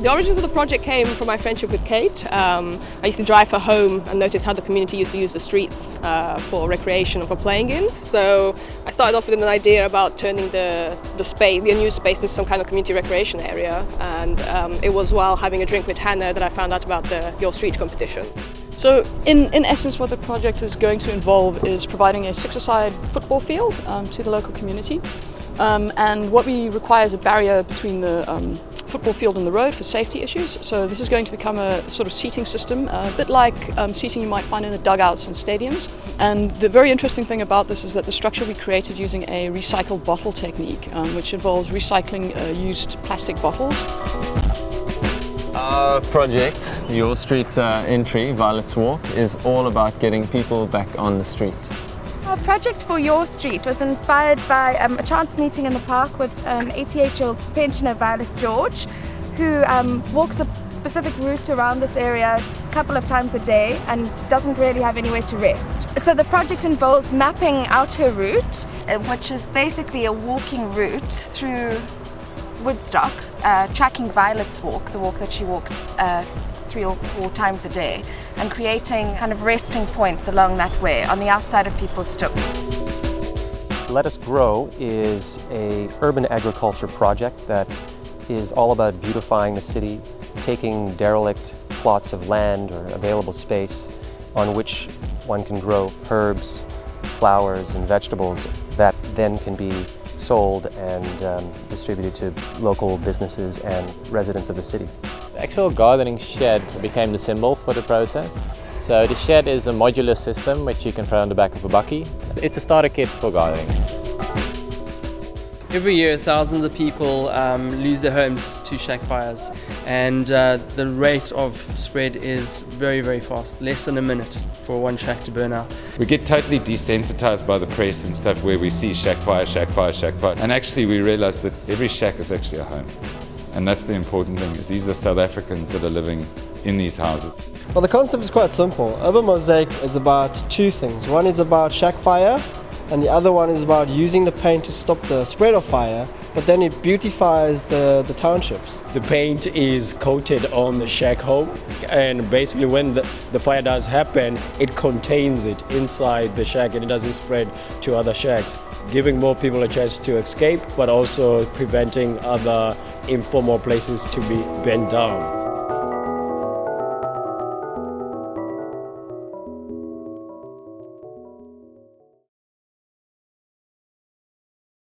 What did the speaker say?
The origins of the project came from my friendship with Kate. I used to drive her home and notice how the community used to use the streets for recreation and for playing in. So I started off with an idea about turning the unused space into some kind of community recreation area. And it was while having a drink with Hannah that I found out about the Your Street competition. So in essence what the project is going to involve is providing a six-a-side football field to the local community. And what we require is a barrier between the football field and the road for safety issues. So this is going to become a sort of seating system, a bit like seating you might find in the dugouts in stadiums. And the very interesting thing about this is that the structure we created using a recycled bottle technique, which involves recycling used plastic bottles. Our project, Your Street Entry, Violet's Walk, is all about getting people back on the street. Our project for Your Street was inspired by a chance meeting in the park with 88-year-old pensioner Violet George, who walks a specific route around this area a couple of times a day and doesn't really have anywhere to rest. So the project involves mapping out her route, which is basically a walking route through Woodstock, tracking Violet's walk, the walk that she walks 3 or 4 times a day, and creating kind of resting points along that way on the outside of people's stoeps. Let Us Grow is an urban agriculture project that is all about beautifying the city, taking derelict plots of land or available space on which one can grow herbs, flowers and vegetables that then can be sold and distributed to local businesses and residents of the city. The actual gardening shed became the symbol for the process. So the shed is a modular system which you can throw on the back of a bakkie. It's a starter kit for gardening. Every year thousands of people lose their homes to shack fires, and the rate of spread is very, very fast, less than a minute for one shack to burn out. We get totally desensitized by the press and stuff where we see shack fire, shack fire, shack fire, and actually we realize that every shack is actually a home. And that's the important thing, is these are South Africans that are living in these houses. Well, the concept is quite simple. Urban Mosaic is about 2 things. One is about shack fire, and the other one is about using the paint to stop the spread of fire, but then it beautifies the townships. The paint is coated on the shack home, and basically when the fire does happen, it contains it inside the shack and it doesn't spread to other shacks, giving more people a chance to escape, but also preventing other informal places to be burnt down.